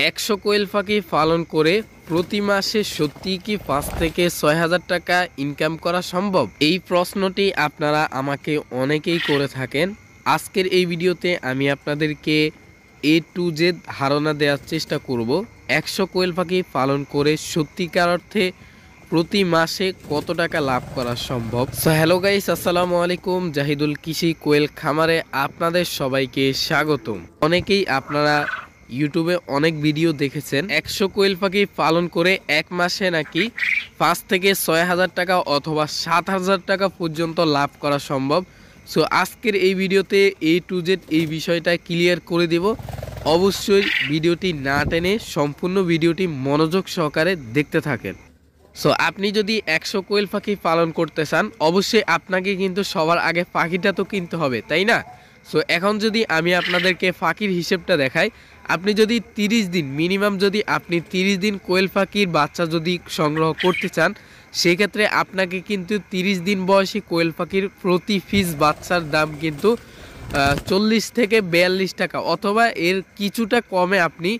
100 কোয়েল পাখি পালন করে প্রতি মাসে সত্যি কি 5 থেকে 6,000 টাকা ইনকাম করা সম্ভব? এই প্রশ্নটি আপনারা আমাকে অনেকেই করে থাকেন। আজকের এই ভিডিওতে আমি আপনাদেরকে A to Z ধারণা দেওয়ার চেষ্টা করব 100 কোয়েল পাখি পালন করে সত্যিকার অর্থে প্রতি মাসে কত টাকা লাভ করা সম্ভব। সো হ্যালো গাইস, আসসালামু আলাইকুম। জাহিদুল কৃষি কোয়েল খামারে আপনাদের সবাইকে স্বাগতম। অনেকেই আপনারা ইউটিউবে অনেক ভিডিও দেখেছেন 100 কোয়েল পাখি পালন করে এক মাসে নাকি 5 থেকে 6,000 টাকা অথবা 7,000 টাকা পর্যন্ত লাভ করা সম্ভব। সো আজকের এই ভিডিওতে A to Z এই বিষয়টা ক্লিয়ার করে দেব। অবশ্যই ভিডিওটি না টেনে সম্পূর্ণ ভিডিওটি মনোযোগ সহকারে দেখতে থাকেন। সো আপনি যদি 100 কোয়েল পাখি পালন করতে চান, অবশ্যই আপনাকে কিন্তু সবার আগে পাখিটা তো কিনতে হবে, তাই না? সো এখন যদি আমি আপনাদেরকে পাখির হিসেবটা দেখাই, আপনি যদি 30 দিন মিনিমাম যদি আপনি 30 দিন কোয়েল পাখির বাচ্চা যদি সংগ্রহ করতে চান, সেক্ষেত্রে আপনাকে কিন্তু 30 দিন বয়সী কোয়েল পাখির প্রতি পিস বাচ্চার দাম কিন্তু 40 থেকে 42 টাকা অথবা এর কিছুটা কমে আপনি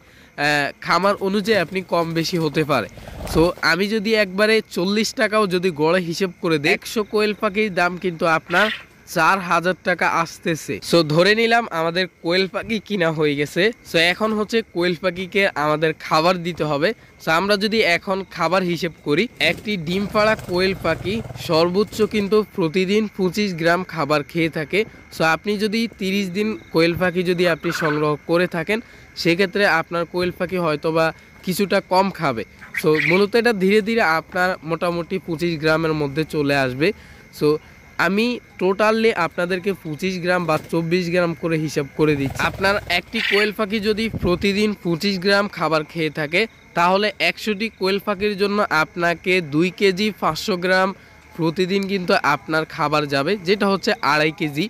খামার অনুযায়ী আপনি কম বেশি হতে পারে। সো আমি যদি একবারে 40 টাকাও যদি গড়ে হিসেব করে দিই, 100 কোয়েল পাখির দাম কিন্তু আপনার 4,000 টাকা আসতেছে। সো ধরে নিলাম আমাদের কোয়েল পাখি কিনা হয়ে গেছে। সো এখন হচ্ছে কোয়েল পাখিকে আমাদের খাবার দিতে হবে। সো আমরা যদি এখন খাবার হিসেব করি, একটি ডিম পাড়া কোয়েল পাখি সর্বোচ্চ কিন্তু প্রতিদিন 25 গ্রাম খাবার খেয়ে থাকে। সো আপনি যদি 30 দিন কোয়েল পাখি যদি আপনি সংগ্রহ করে থাকেন, সেক্ষেত্রে আপনার কোয়েল পাখি হয়তোবা কিছুটা কম খাবে। সো মূলত এটা ধীরে ধীরে আপনার মোটামুটি 25 গ্রামের মধ্যে চলে আসবে। সো আমি টোটালি আপনাদেরকে 25 গ্রাম বা 24 গ্রাম করে হিসাব করে দিচ্ছি। আপনার একটি কোয়েল পাখি যদি প্রতিদিন 25 গ্রাম খাবার খেয়ে থাকে, তাহলে 100টি কোয়েল পাখির জন্য আপনাকে 2 কেজি 500 গ্রাম প্রতিদিন কিন্তু আপনার খাবার যাবে, যেটা হচ্ছে 2.5 কেজি।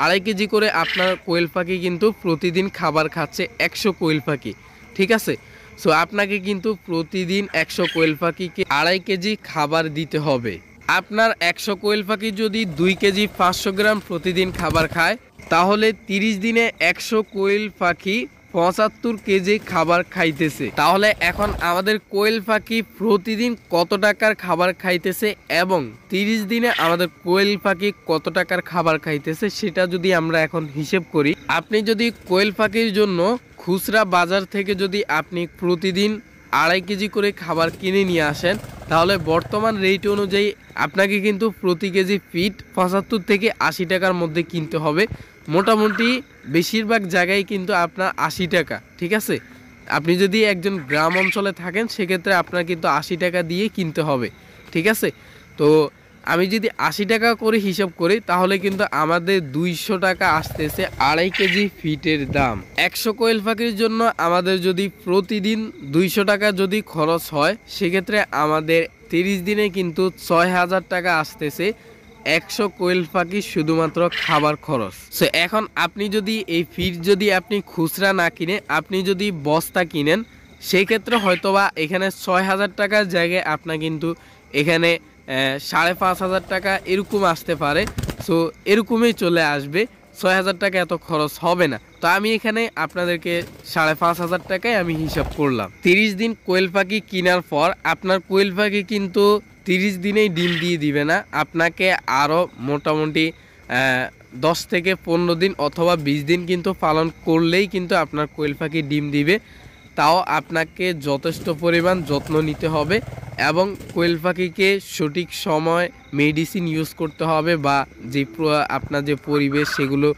2.5 কেজি করে আপনার কোয়েল পাখি কিন্তু প্রতিদিন খাবার খাচ্ছে 100 কোয়েল পাখি, ঠিক আছে? সো আপনাকে কিন্তু প্রতিদিন 100 কোয়েল পাখিকে 2.5 কেজি খাবার দিতে হবে। আপনার 100 কোয়েল পাখি যদি 2 কেজি 500 গ্রাম প্রতিদিন খাবার খায়, তাহলে 30 দিনে 100 কোয়েল পাখি 75 কেজি খাবার খাইতেছে। তাহলে এখন আমাদের কোয়েল পাখি প্রতিদিন কত টাকার খাবার খাইতেছে এবং 30 দিনে আমাদের কোয়েল পাখি কত টাকার খাবার খাইতেছে সেটা যদি আমরা এখন হিসেব করি, আপনি যদি কোয়েল পাখির জন্য খুচরা বাজার থেকে যদি আপনি প্রতিদিন 2.5 কেজি করে খাবার কিনে নিয়ে আসেন, তাহলে বর্তমান রেট অনুযায়ী আপনাকে কিন্তু প্রতি কেজি ফিট 75 থেকে 80 টাকার মধ্যে কিনতে হবে। মোটামুটি বেশিরভাগ জায়গায় কিন্তু আপনার 80 টাকা, ঠিক আছে? আপনি যদি একজন গ্রাম অঞ্চলে থাকেন, সেক্ষেত্রে আপনার কিন্তু 80 টাকা দিয়ে কিনতে হবে, ঠিক আছে? তো আমি যদি 80 টাকা করে হিসাব করি, তাহলে কিন্তু আমাদের 200 টাকা আসতেছে 2.5 কেজি ফিটের দাম। 100 কোয়েল পাখির জন্য আমাদের যদি প্রতিদিন 200 টাকা যদি খরচ হয়, সেক্ষেত্রে আমাদের 30 দিনে কিন্তু 6,000 টাকা আসতেছে 100 কোয়েল পাখি শুধুমাত্র খাবার খরচ। সো এখন আপনি যদি এই ফিট যদি আপনি খুচরা না কিনে আপনি যদি বস্তা কিনেন, সেই ক্ষেত্রে হয়তোবা এখানে 6,000 টাকার জায়গায় আপনার কিন্তু এখানে 5,500 টাকা এরকম আসতে পারে। সো এরকমই চলে আসবে, 6,000 টাকা এত খরচ হবে না। তো আমি এখানে আপনাদেরকে 5,500 টাকায় আমি হিসাব করলাম। 30 দিন কোয়েল পাখি কেনার পর আপনার কোয়েল পাখি কিন্তু 30 দিনেই ডিম দিয়ে দিবে না, আপনাকে আরও মোটামুটি 10 থেকে 15 দিন অথবা 20 দিন কিন্তু পালন করলেই কিন্তু আপনার কোয়েল পাখি ডিম দিবে। তাও আপনাকে যথেষ্ট পরিমাণ যত্ন নিতে হবে এবং কোয়েল পাখিকে সঠিক সময় মেডিসিন ইউজ করতে হবে বা যে আপনার যে পরিবেশ সেগুলো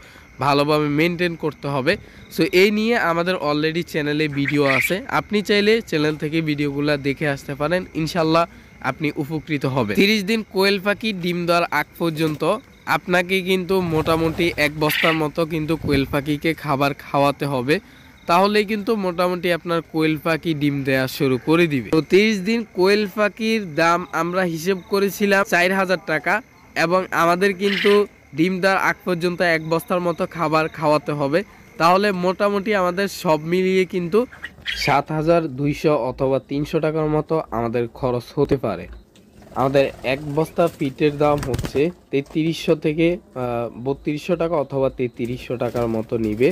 ভালোভাবে মেনটেন করতে হবে। সো এই নিয়ে আমাদের অলরেডি চ্যানেলে ভিডিও আছে, আপনি চাইলে চ্যানেল থেকে ভিডিওগুলো দেখে আসতে পারেন, ইনশাল্লাহ আপনি উপকৃত হবেন। 30 দিন কোয়েল পাখি ডিম দেওয়ার আগ পর্যন্ত আপনাকে কিন্তু মোটামুটি 1 বস্তার মতো কিন্তু কোয়েল পাখিকে খাবার খাওয়াতে হবে, তাহলে কিন্তু মোটামুটি আপনার কোয়েল পাখি ডিম দেওয়া শুরু করে দিবে। তো 30 দিন কোয়েল পাখির দাম আমরা হিসেব করেছিলাম 4,000 টাকা এবং আমাদের কিন্তু ডিম দেওয়ার আগ পর্যন্ত 1 বস্তার মতো খাবার খাওয়াতে হবে, তাহলে মোটামুটি আমাদের সব মিলিয়ে কিন্তু 7,200 অথবা 300 টাকার মতো আমাদের খরচ হতে পারে। আমাদের 1 বস্তা ফিটের দাম হচ্ছে 3300 থেকে 3200 টাকা অথবা 3300 টাকার মতো নিবে।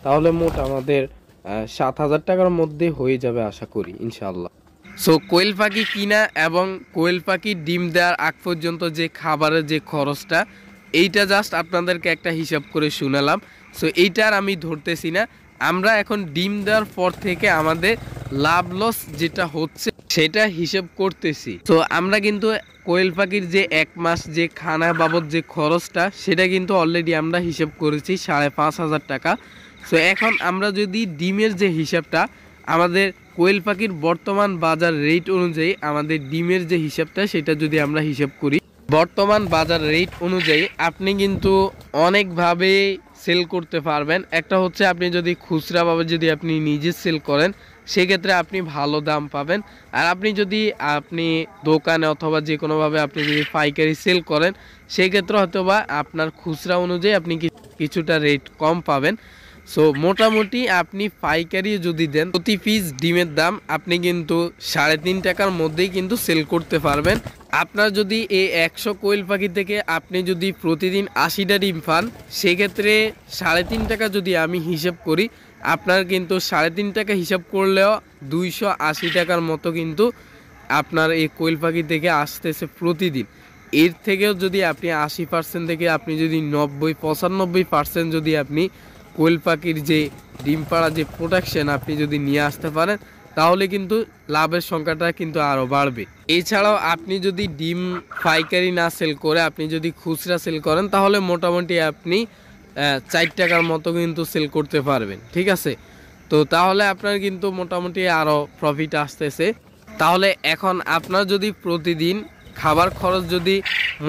তাহলে মোট আমাদের 7,000 টাকার মধ্যে হয়ে যাবে আশা করি ইনশাআল্লাহ। সো কোয়েল পাখি কিনা এবং কোয়েল পাখি ডিম দেওয়ার আগ পর্যন্ত যে খাবারের যে খরচটা, এইটা জাস্ট আপনাদেরকে একটা হিসাব করে শুনালাম। সো এইটার আমি ধরতেছি না, আমরা এখন ডিম দেওয়ার পর থেকে আমাদের লাভ লস যেটা হচ্ছে সেটা হিসাব করতেছি। তো আমরা কিন্তু কোয়েল পাখির যে 1 মাস যে খানা বাবদ যে খরচটা, সেটা কিন্তু অলরেডি আমরা হিসাব করেছি 5,500 টাকা। সো এখন আমরা যদি ডিমের যে হিসাবটা, আমাদের কোয়েল পাখির বর্তমান বাজার রেট অনুযায়ী আমাদের ডিমের যে হিসাবটা সেটা যদি আমরা হিসাব করি, বর্তমান বাজার রেট অনুযায়ী আপনি কিন্তু অনেকভাবে সেল করতে পারবেন। একটা হচ্ছে আপনি যদি খুচরাভাবে যদি আপনি নিজে সেল করেন সেক্ষেত্রে আপনি ভালো দাম পাবেন। আর আপনি যদি দোকানে অথবা যে কোনোভাবে আপনি যদি পাইকারি সেল করেন সেক্ষেত্রে হয়তো বা আপনার খুচরা অনুযায়ী আপনি কিছুটা রেট কম পাবেন। সো মোটামুটি আপনি পাইকারি যদি দেন প্রতি পিস ডিমের দাম আপনি কিন্তু 3.5 টাকার মধ্যেই কিন্তু সেল করতে পারবেন। আপনার যদি এই 100 কোয়েল পাখি থেকে আপনি যদি প্রতিদিন 80টা ডিম পান, সেক্ষেত্রে 3.5 টাকা যদি আমি হিসাব করি, আপনার কিন্তু 3.5 টাকা হিসাব করলেও 280 টাকার মতো কিন্তু আপনার এই কোয়েল পাখি থেকে আসতেছে প্রতিদিন। এর থেকেও যদি আপনি 80% থেকে আপনি যদি 90-95% যদি আপনি কোয়েল পাখির যে ডিম পাড়া যে প্রোডাকশন আপনি যদি নিয়ে আসতে পারেন, তাহলে কিন্তু লাভের সংখ্যাটা কিন্তু আরও বাড়বে। এছাড়াও আপনি যদি ডিম পাইকারি না সেল করে আপনি যদি খুচরা সেল করেন, তাহলে মোটামুটি আপনি 4 টাকার মতো কিন্তু সেল করতে পারবেন, ঠিক আছে। তো তাহলে আপনার কিন্তু মোটামুটি আরও প্রফিট আসতেছে। তাহলে এখন আপনার যদি প্রতিদিন খাবার খরচ যদি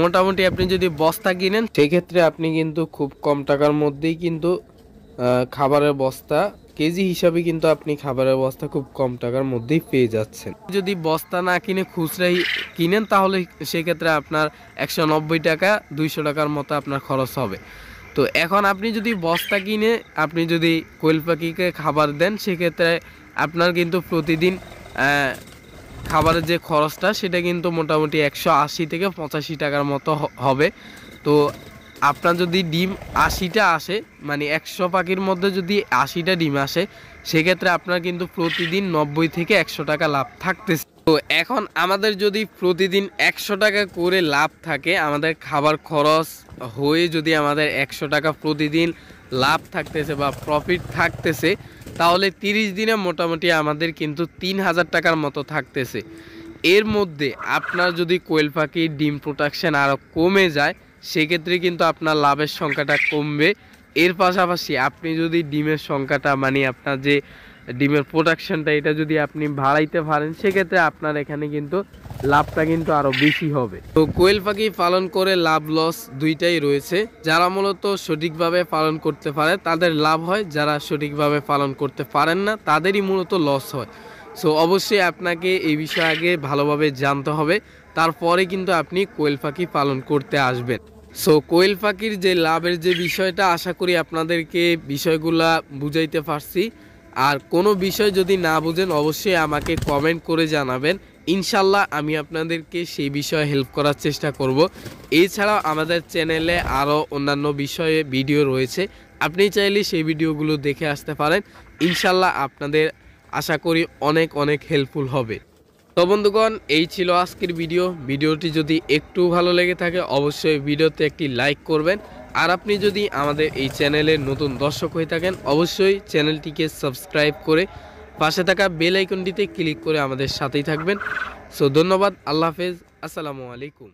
মোটামুটি আপনি যদি বস্তা কিনেন, সেক্ষেত্রে আপনি কিন্তু খুব কম টাকার মধ্যেই কিন্তু খাবারের বস্তা কেজি হিসাবে কিন্তু আপনি খাবারের বস্তা খুব কম টাকার মধ্যেই পেয়ে যাচ্ছেন। যদি বস্তা না কিনে খুচরাই কিনেন, তাহলে সেক্ষেত্রে আপনার 190 টাকা 200 টাকার মতো আপনার খরচ হবে। তো এখন আপনি যদি বস্তা কিনে আপনি যদি কোয়েল পাখিকে খাবার দেন, সেক্ষেত্রে আপনার কিন্তু প্রতিদিন খাবারের যে খরচটা সেটা কিন্তু মোটামুটি 180 থেকে 85 টাকার মতো হবে। তো আপনার যদি ডিম 80টা আসে, মানে 100 পাখির মধ্যে যদি 80টা ডিম আসে, সেক্ষেত্রে আপনার কিন্তু প্রতিদিন 90 থেকে 100 টাকা লাভ থাকতেছে। তো এখন আমাদের যদি প্রতিদিন 100 টাকা করে লাভ থাকে, আমাদের খাবার খরচ হয়ে যদি আমাদের 100 টাকা প্রতিদিন লাভ থাকতেছে বা প্রফিট থাকতেছে, তাহলে 30 দিনে মোটামুটি আমাদের কিন্তু 3,000 টাকার মতো থাকতেছে। এর মধ্যে আপনার যদি কোয়েল পাখির ডিম প্রোডাকশন আরও কমে যায়, সেক্ষেত্রে কিন্তু আপনার লাভের সংখ্যাটা কমবে। এর পাশাপাশি আপনি যদি ডিমের সংখ্যাটা, মানে আপনার যে ডিমের প্রোডাকশনটা, এটা যদি আপনি বাড়াইতে পারেন, সেক্ষেত্রে আপনার এখানে কিন্তু লাভটা কিন্তু আরও বেশি হবে। তো কোয়েল পাখি পালন করে লাভ লস দুইটাই রয়েছে। যারা মূলত সঠিকভাবে পালন করতে পারে তাদের লাভ হয়, যারা সঠিকভাবে পালন করতে পারেন না তাদেরই মূলত লস হয়। সো অবশ্যই আপনাকে এই বিষয়ে আগে ভালোভাবে জানতে হবে, তারপরে কিন্তু আপনি কোয়েল পাখি পালন করতে আসবেন। সো কোয়েল পাখির যে লাভের যে বিষয়টা, আশা করি আপনাদেরকে বিষয়গুলা বুঝাইতে পারছি। আর কোনো বিষয় যদি না বুঝেন অবশ্যই আমাকে কমেন্ট করে জানাবেন, ইনশাল্লাহ আমি আপনাদেরকে সেই বিষয়ে হেল্প করার চেষ্টা করব। এছাড়াও আমাদের চ্যানেলে আরও অন্যান্য বিষয়ে ভিডিও রয়েছে, আপনি চাইলে সেই ভিডিওগুলো দেখে আসতে পারেন। ইনশাল্লাহ আপনাদের আশা করি অনেক অনেক হেল্পফুল হবে। তো বন্ধুগণ, এই ছিল আজকের ভিডিওটি যদি একটু ভালো লেগে থাকে অবশ্যই ভিডিওতে একটি লাইক করবেন। আর আপনি যদি আমাদের এই চ্যানেলের নতুন দর্শক হয়ে থাকেন, অবশ্যই চ্যানেলটিকে সাবস্ক্রাইব করে পাশে থাকা বেল আইকনটিতে ক্লিক করে আমাদের সাথেই থাকবেন। সো ধন্যবাদ, আল্লাহ হাফেজ, আসসালামু আলাইকুম।